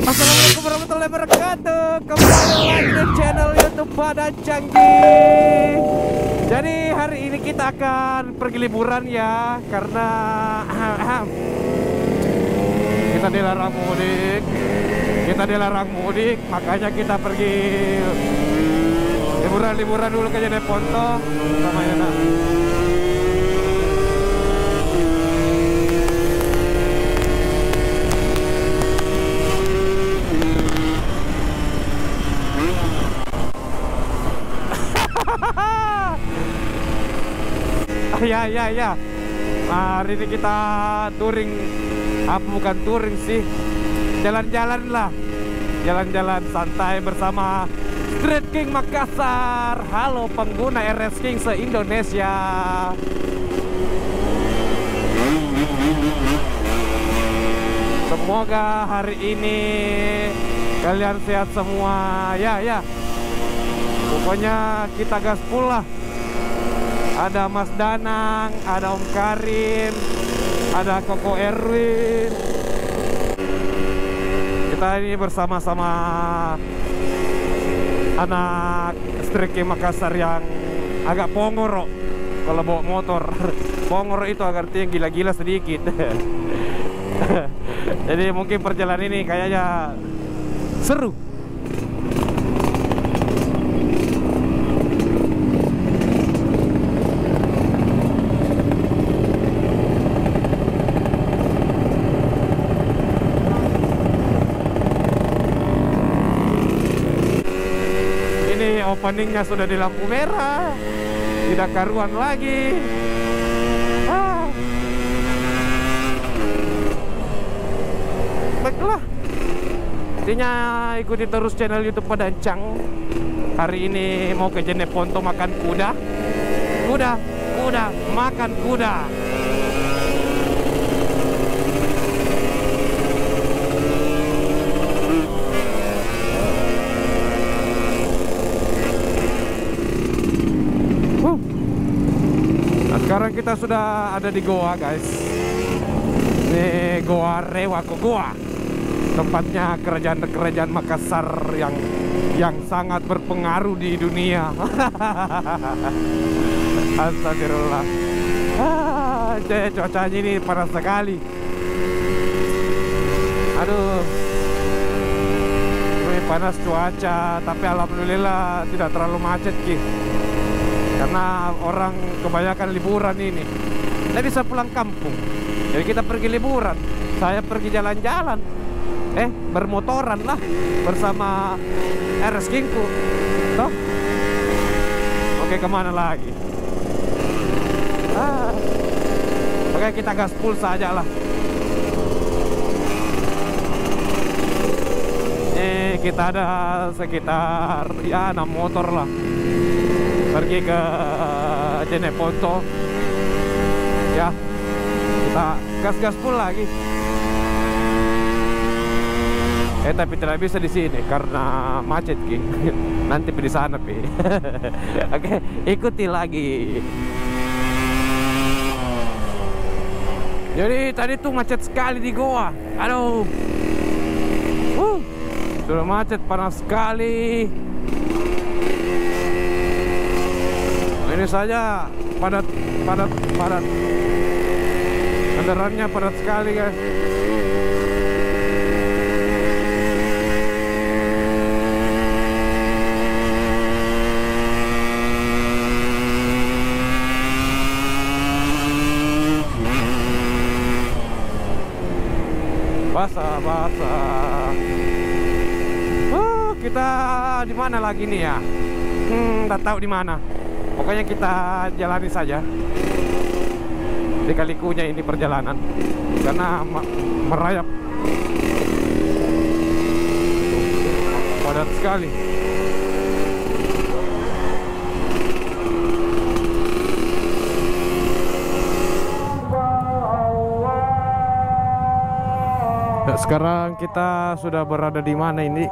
Assalamualaikum warahmatullahi wabarakatuh. Kembali lagi di channel YouTube Badan Canggih. Jadi hari ini kita akan pergi liburan ya, karena kita dilarang mudik, makanya kita pergi liburan dulu ke Jeneponto sama Yana. Ya. Hari ini kita touring, bukan touring sih, jalan-jalan lah, jalan-jalan santai bersama Street King Makassar. Halo pengguna RS King se-Indonesia. Semoga hari ini kalian sehat semua ya. Pokoknya kita gaspol lah. Ada Mas Danang, ada Om Karim, ada Koko Erwin. Kita ini bersama-sama anak Street King Makassar yang agak pongoro kalau bawa motor. Pongoro itu artinya gila-gila sedikit. Jadi mungkin perjalanan ini kayaknya seru. Openingnya sudah di lampu merah, tidak karuan lagi. Baiklah, intinya ikuti terus channel YouTube Padancang. Hari ini mau ke Jeneponto makan kuda makan kuda. Sekarang kita sudah ada di Goa guys. Ini Goa Rewako Goa, tempatnya kerajaan Makassar yang sangat berpengaruh di dunia. Astagfirullah. Cuacanya ini panas sekali. Aduh, ini panas cuaca, tapi alhamdulillah tidak terlalu macet karena orang kebanyakan liburan ini. Saya bisa pulang kampung, jadi kita pergi liburan. Saya pergi jalan-jalan, bermotoran lah bersama RS Kingku. Toh? Oke, kemana lagi? Oke, kita gaspol saja lah. Kita ada sekitar 6 motor lah pergi ke Jeneponto ya. Kita gas-gaspol lagi. Tapi tidak bisa di sini karena macet nanti di sana Oke, ikuti lagi. Jadi tadi tuh macet sekali di Goa. Aduh, sudah macet, panas sekali. Ini saja padat. Kendaraannya padat sekali guys. Basah. Kita di mana lagi nih ya? Nggak tahu di mana. Pokoknya kita jalani saja di kalikunya ini perjalanan, karena merayap padat sekali. Sekarang kita sudah berada di mana ini?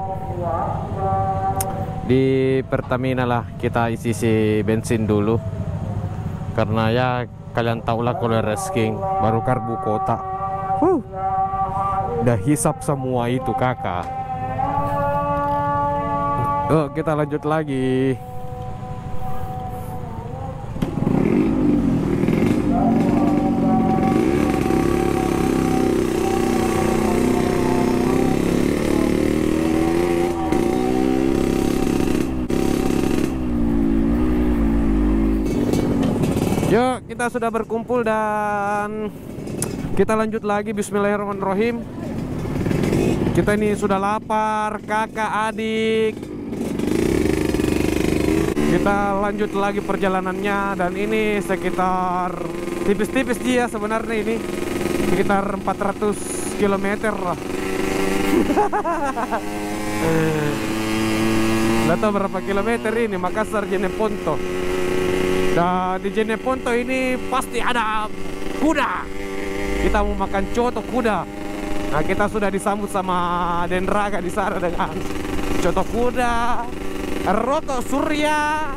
Di Pertamina lah. Kita isi bensin dulu, karena ya kalian tahu lah kalau RS King baru karbu kota. Udah hisap semua itu kakak. Oh, kita lanjut lagi. Yuk, kita sudah berkumpul dan kita lanjut lagi. Bismillahirrahmanirrahim. Kita ini sudah lapar, kakak, adik. Kita lanjut lagi perjalanannya. Dan ini sekitar tipis-tipis dia sebenarnya ini. Sekitar 400 km lah. Nggak tahu berapa kilometer ini, Makassar Jeneponto. Dan di Jeneponto ini pasti ada kuda. Kita mau makan coto kuda. Nah, kita sudah disambut sama Denraga di sana dengan coto kuda, roto surya,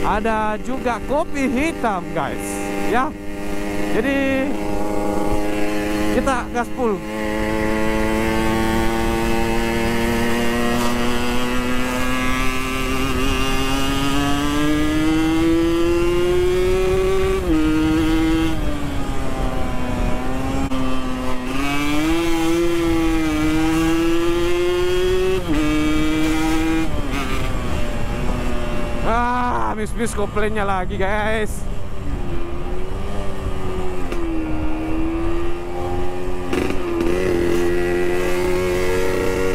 ada juga kopi hitam, guys. Ya, jadi kita gaspol. Bis komplainnya lagi, guys.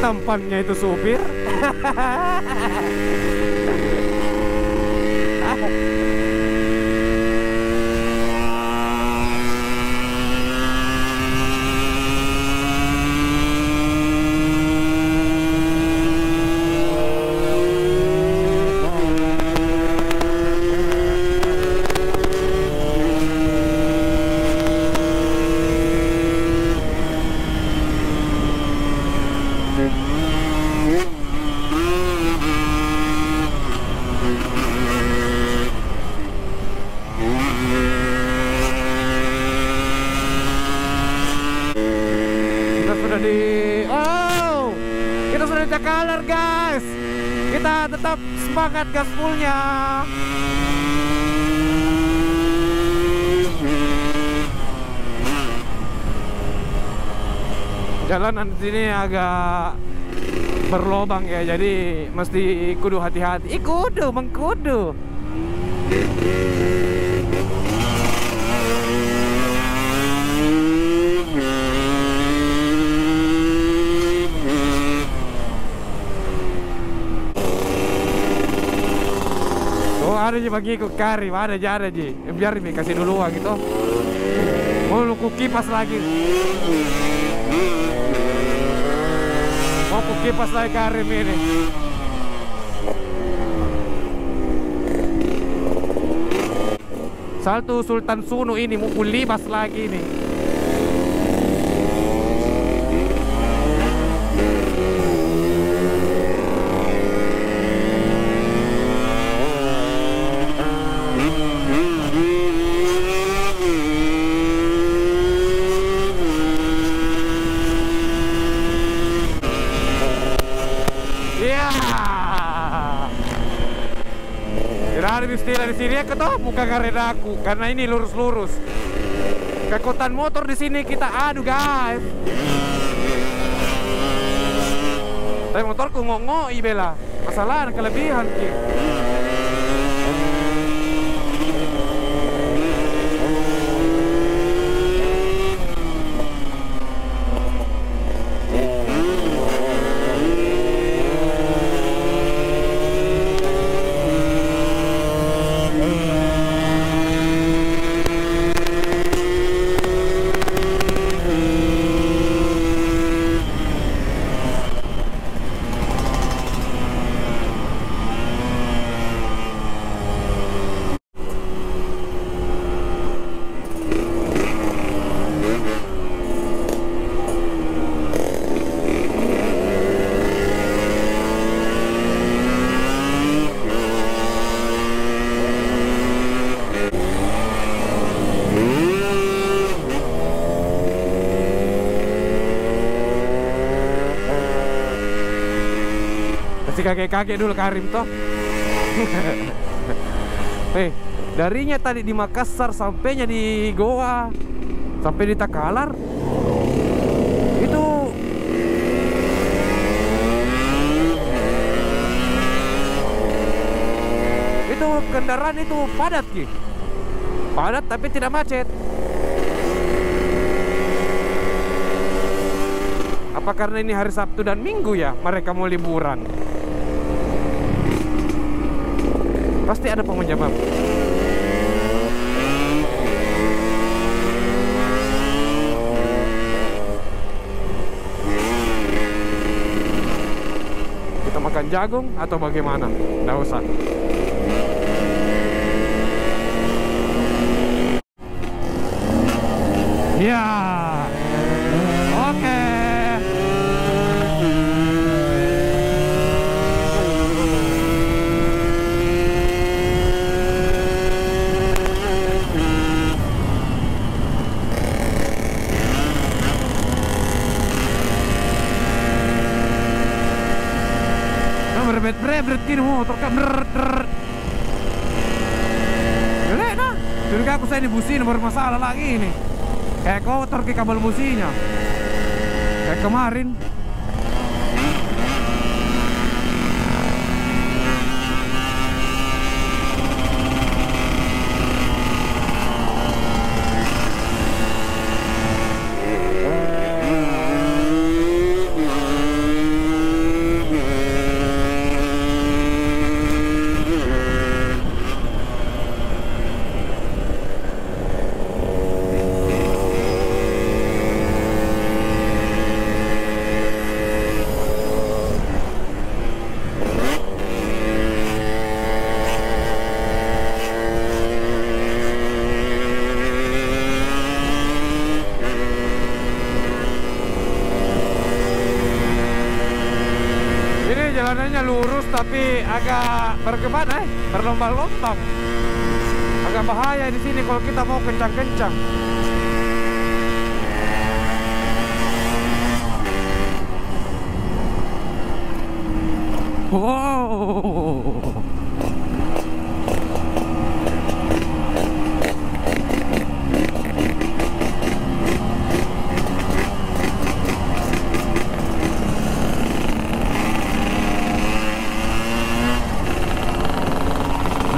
Tampannya itu supir. Kita sudah di Cakalar, guys. Kita tetap semangat gaspolnya. Jalanan di sini agak berlobang ya, jadi mesti kudu hati-hati. Kudu, mengkudu. Ada aja bagi ikut kari, ada aja biar ini kasih duluan gitu. Mau lu kipas lagi, mau kipas lagi karim ini. Satu Sultan Sunu ini mau libas lagi nih. Ada istilah di sini ketemu karenaku karena ini lurus-lurus. Kekuatan motor di sini kita adu, guys. Tapi motorku ngongoi bela. Masalah kelebihan ki. Masih kakek-kakek dulu Karim toh. Darinya tadi di Makassar sampainya di Goa, sampai di Takalar itu kendaraan itu padat Ki. Padat tapi tidak macet. Apa karena ini hari Sabtu dan Minggu ya mereka mau liburan? Pasti ada pemenjamam. Kita makan jagung atau bagaimana? Nggak usah. Ya, oke. Berbet gini motor kan jelek nah. Curiga aku saya ini busi ini bermasalah lagi ini. Kayak kotor ke kabel businya. Kayak kemarin. Jalanannya lurus tapi agak bergeban berlombang-lombang. Agak bahaya di sini kalau kita mau kencang-kencang. Wow.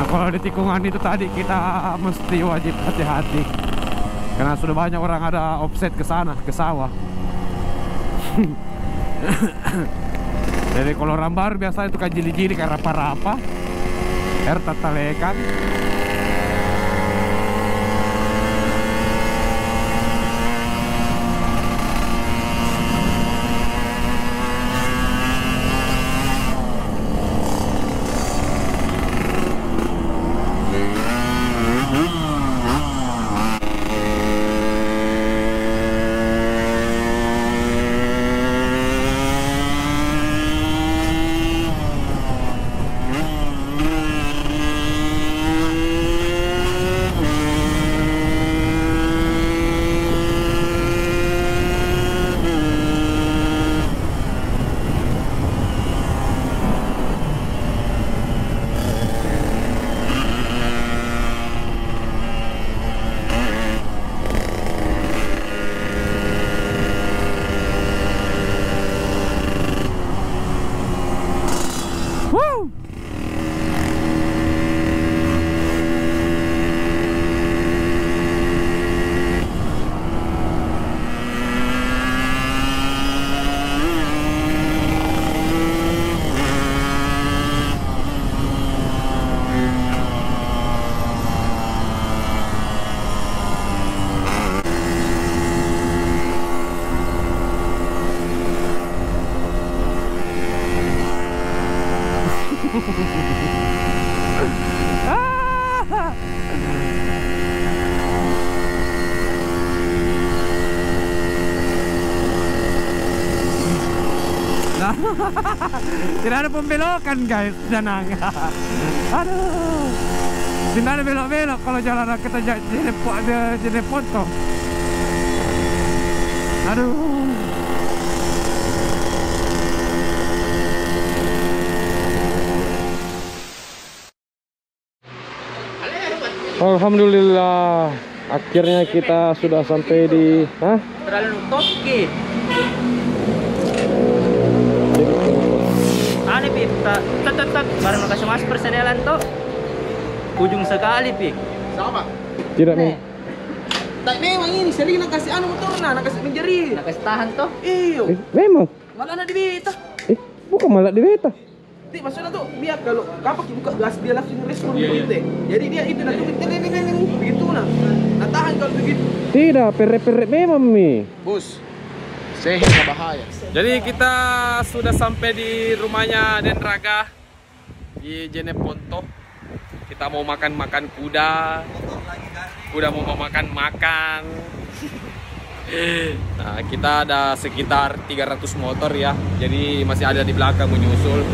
Kalau di tikungan itu tadi kita mesti wajib hati-hati karena sudah banyak orang ada offset ke sana, ke sawah. Jadi kalau orang baru biasanya itu kan jili-jili kayak rapa-rapa, air tatalekan. Tidak ada pembelokan guys, Danang. Aduh, tidak ada belok-belok kalau jalan kita jadi foto. Aduh. Alhamdulillah, akhirnya kita sudah sampai di Terlalu toki. Aneh pi, tak barang kasih mas persedelan tuh. Ujung sekali pi. Sama. tidak nih. Tak memang ini sering nak kasih anu motor nak kasih menjeri. Nak kasih tahan tuh. Iyo. Memang. Malah nak dibeta. Bukan malah di beta. Tidak maksudnya tuh biar kalau kapak buka gas dia langsung respon gitu. Jadi dia itu nanti begitu nah. Nah tahan kalau begitu. Tidak, perek-perek memang mi. Bos. Sehat bahaya. Jadi kita sudah sampai di rumahnya Den Raga di Jeneponto. Kita mau makan kuda. Kuda mau makan. Nah, kita ada sekitar 300 motor ya. Jadi masih ada di belakang menyusul.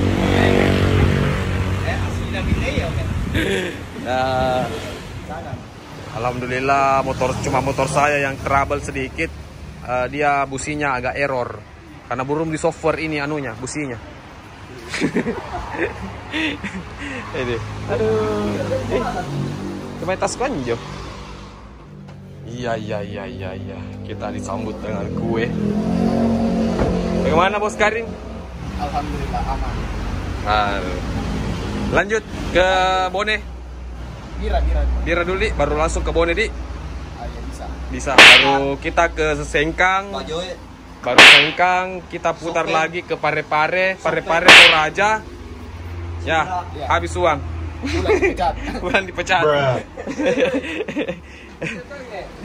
Alhamdulillah cuma motor saya yang trouble sedikit. Dia businya agak error karena belum di software ini anunya businya. Ini. Aduh. Coba tas konjo. Iya. Kita disambut dengan kue. Bagaimana Bos Karim? Alhamdulillah aman. Lanjut ke Bone. Bira dulu, Di. Baru langsung ke Bone, Di. Bisa. Bisa. Baru kita ke Sengkang. Baru Sengkang kita putar lagi ke Parepare Toraja. Ya, habis uang. Bulan dipecat.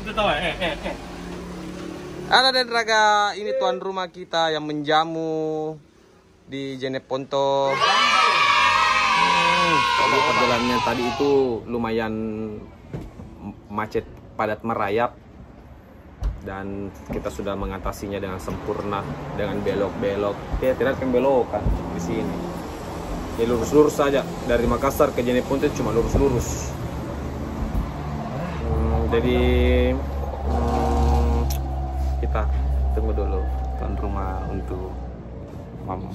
Itu tahu Halo Den Raga, ini tuan rumah kita yang menjamu di Jeneponto. Perjalanannya tadi itu lumayan macet, padat merayap, dan kita sudah mengatasinya dengan sempurna dengan belok-belok. Ya, tidak akan belokan di sini. Ya lurus-lurus saja dari Makassar ke Jeneponto cuma lurus-lurus. Jadi kita tunggu dulu tuan rumah untuk mama.